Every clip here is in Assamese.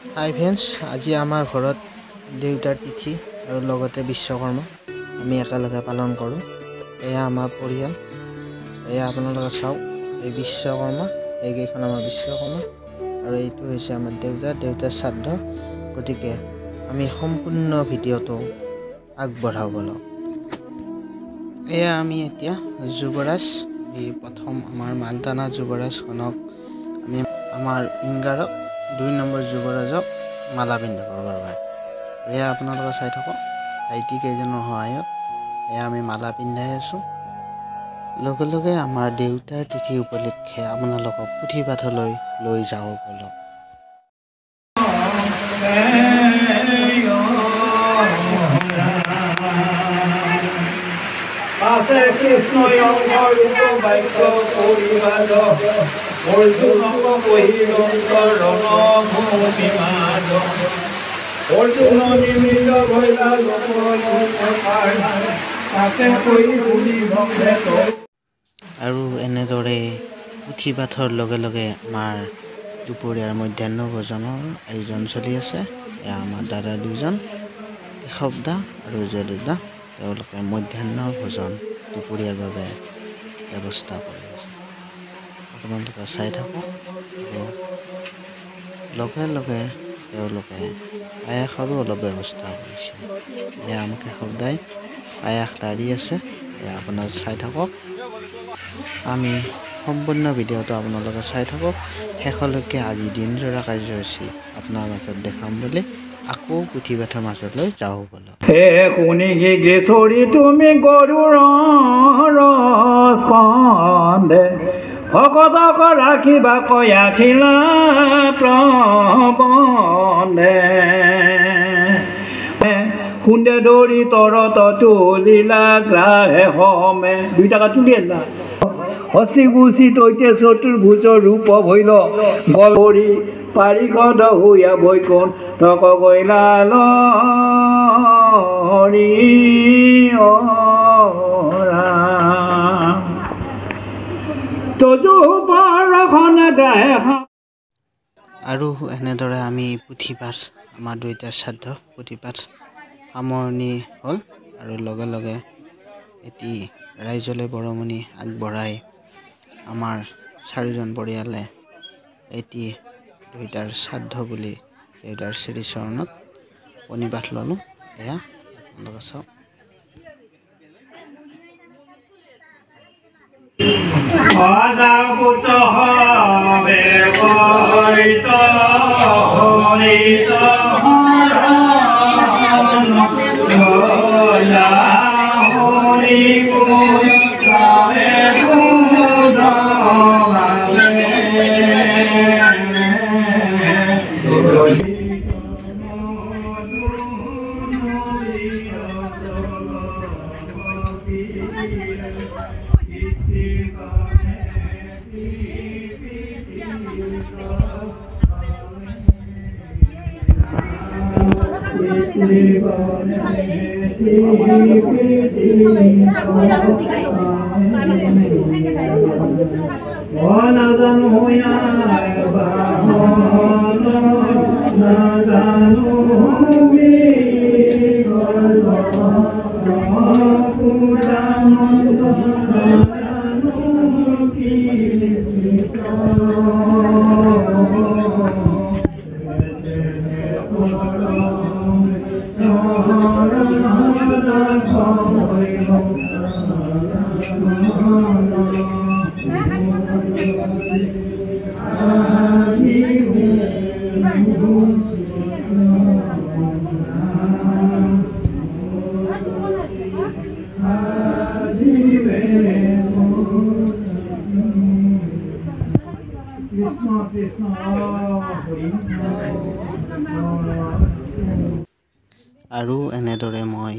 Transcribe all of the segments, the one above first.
হাই ফ্ৰেণ্ডছ, আজি আমাৰ ঘৰত দেউতাৰ তিথি আৰু লগতে বিশ্বকৰ্মা আমি একেলগে পালন কৰোঁ। এয়া আমাৰ পৰিয়াল। এয়া আপোনালোকে চাওক, এই বিশ্বকৰ্মা, এইকেইখন আমাৰ বিশ্বকৰ্মা আৰু এইটো হৈছে আমাৰ দেউতাৰ শ্ৰাদ্ধ। গতিকে আমি সম্পূৰ্ণ ভিডিঅ'টো আগবঢ়াওঁ বলক। এয়া আমি এতিয়া যুৱৰাজ, এই প্ৰথম আমাৰ মালটানা যুৱৰাজখনক আমি আমাৰ ইংগাৰক 2 নম্বৰ যুৱৰাজক মালা পিন্ধাবৰ বাবে এয়া আপোনালোকে চাই থাকক। ভাইটি কেইজনৰ সহায়ত এয়া আমি মালা পিন্ধাই আছোঁ। লগে লগে আমাৰ দেউতাৰ তিথি উপলক্ষে আপোনালোকক পুথিপাথলৈ লৈ যাওঁ বলক। কৃষ্ণ অৰ্জুন নিমিত আৰু এনেদৰে পুথিপাথৰ লগে লগে আমাৰ দুপৰীয়াৰ মধ্যাহ্ন ভোজনৰ আয়োজন চলি আছে। এয়া আমাৰ দাদা দুজন, কেশৱ দা আৰু জয়দেৱ দা, তেওঁলোকে মধ্যাহ্ন ভোজন দুপৰীয়াৰ বাবে ব্যৱস্থা কৰি আছে। আপোনালোকে চাই থাকক। আৰু লগে লগে তেওঁলোকে পায়সৰো অলপ ব্যৱস্থা কৰিছে। এয়া আমাৰ কেশৱ দাই পায়স লাৰি আছে। এয়া আপোনাৰ চাই থাকক। আমি সম্পূৰ্ণ ভিডিঅ'টো আপোনালোকে চাই থাকক শেষলৈকে। আজি দিনজোৰা কাৰ্যসূচী আপোনাৰ মাজত দেখাম বুলি আকৌ পুথিপাথৰ মাজলৈ যাওঁ বলক। হে শুনি গেছৰি তুমি গৰুৰ স্কন্ধে ভকতক ৰাখিবা কয়াখিলা প্ৰবন্ধে খুন্দে দৌৰি তৰত তুলিলা গ্ৰাহে সমে 2 টাকা তুলি আনিলা হচি গুচি তৈতে চতুৰ্ভুজৰ ৰূপ ভৈল গলৰি পাৰিষদ হুয়া বৈকুণ্ঠক গৈলা লৰি আৰু এনেদৰে আমি পুথিপাঠ, আমাৰ দুইটাৰ শ্ৰাদ্ধ পুথিপাঠ সামৰণি হ'ল। আৰু লগে লগে এটি ৰাইজলৈ বৰঙণি আগবঢ়াই আমাৰ 4জন পৰিয়ালে এটি দুইটাৰ শ্ৰাদ্ধ বুলি দেউতাৰ শ্ৰীচৰণত প্ৰণিপাত ল'লোঁ। এয়া আপোনালোকে চাওক। আৰু এনেদৰে মই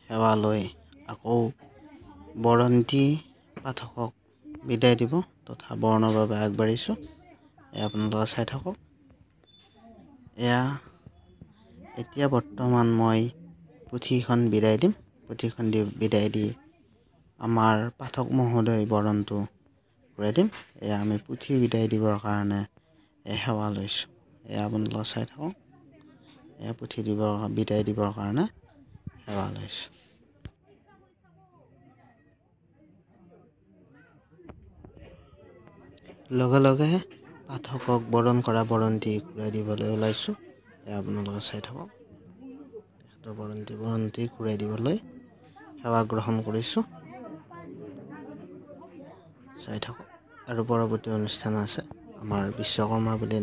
সেৱালৈ আকৌ বৰন্তি পাঠকক বিদায় দিব তথা বৰণৰ বাবে আগবাঢ়িছোঁ। এয়া আপোনালোকে চাই থাকক। এয়া এতিয়া বৰ্তমান মই পুথিখন বিদায় দিম। পুথিখন বিদায় দি আমাৰ পাঠক মহোদয় বৰণটো ঘূৰাই দিম। এয়া আমি পুথি বিদায় দিবৰ কাৰণে সেৱা লৈছোঁ। এয়া আপোনালোকে চাই থাকক এয়া পুথি দিবৰ বিদায় দিবৰ কাৰণে সেৱা লৈছোঁ লগে লগে পাঠকক বৰণ কৰা বৰন্তি ঘূৰাই দিবলৈ ওলাইছোঁ এয়া আপোনালোকে চাই থাকক তেখেতৰ বৰন্তি ঘূৰাই দিবলৈ সেৱা গ্ৰহণ কৰিছোঁ চাই থাকক আৰু পৰৱৰ্তী অনুষ্ঠান আছে আমাৰ বিশ্বকৰ্মা বুলি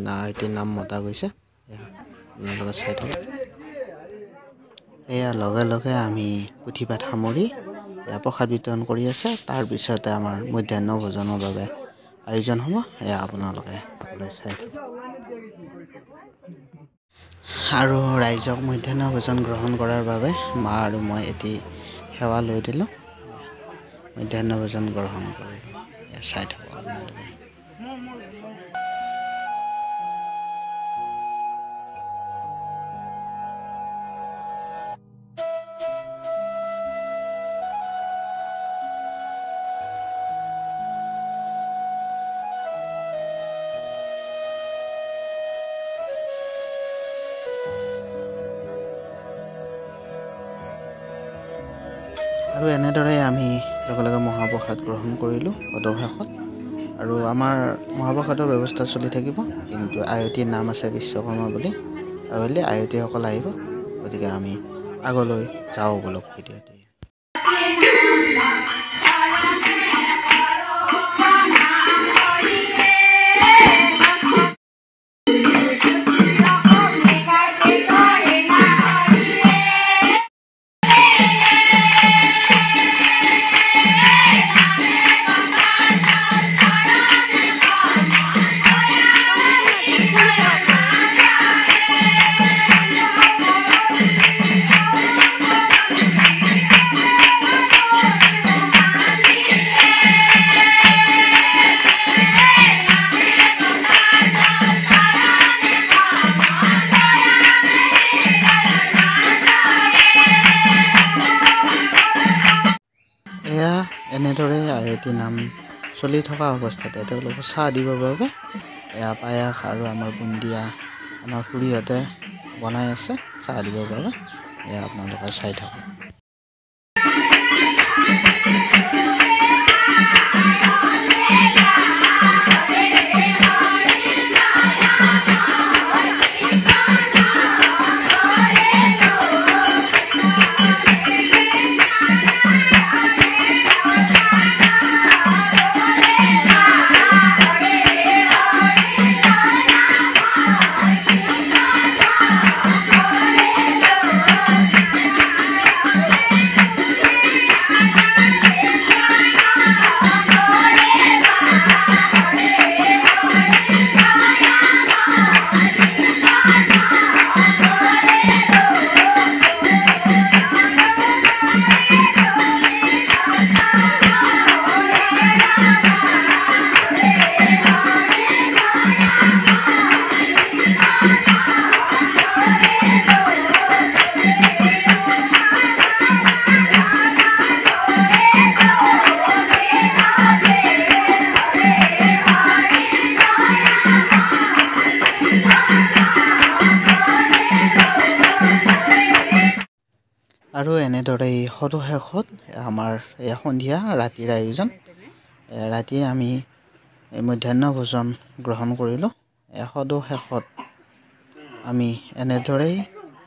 নাম মতা গৈছে এয়া আপোনালোকে চাই থাকক এয়া লগে লগে আমি পুথি পাঠ সামৰি এয়া প্ৰসাদ বিতৰণ কৰি আছে তাৰপিছতে আমাৰ মধ্যাহ্ন ভোজনৰ বাবে আয়োজন হ'ব এয়া আপোনালোকে সকলোৱে চাই থাকক আৰু ৰাইজক মধ্যাহ্ন ভোজন গ্ৰহণ কৰাৰ বাবে মা আৰু মই এটি সেৱা লৈ দিলোঁ মধ্যাহ্ন ভোজন গ্ৰহণ কৰিলোঁ চাই থাকক আপোনালোকে আৰু এনেদৰে আমি লগে লগে মহাপ্ৰসাদ গ্ৰহণ কৰিলোঁ অৱশেষত আৰু আমাৰ মহাপ্ৰসাদৰ ব্যৱস্থা চলি থাকিব কিন্তু আয়তীৰ নাম আছে বিশ্বকৰ্মা বুলি আৰু আয়তীসকল আহিব গতিকে আমি আগলৈ যাওঁ বলক ভিডিঅ'টি এয়া এনেদৰে আয়তী নাম চলি থকা অৱস্থাতে তেওঁলোকক চাহ দিবৰ বাবে এয়া পায়স আৰু আমাৰ বুন্দিয়া আমাৰ খুৰীহঁতে বনাই আছে চাহ দিবৰ বাবে এয়া আপোনালোকে চাই থাকক আৰু এনেদৰে সদশেষত আমাৰ এই সন্ধিয়া ৰাতিৰ আয়োজন ৰাতি আমি মধ্যাহ্ন ভোজন গ্ৰহণ কৰিলোঁ সদশেষত আমি এনেদৰেই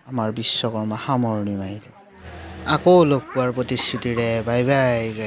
আমাৰ বিশ্বকৰ্মা সামৰণি মাৰিলোঁ আকৌ লগ পোৱাৰ প্ৰতিশ্ৰুতিৰে বাই বাই গাই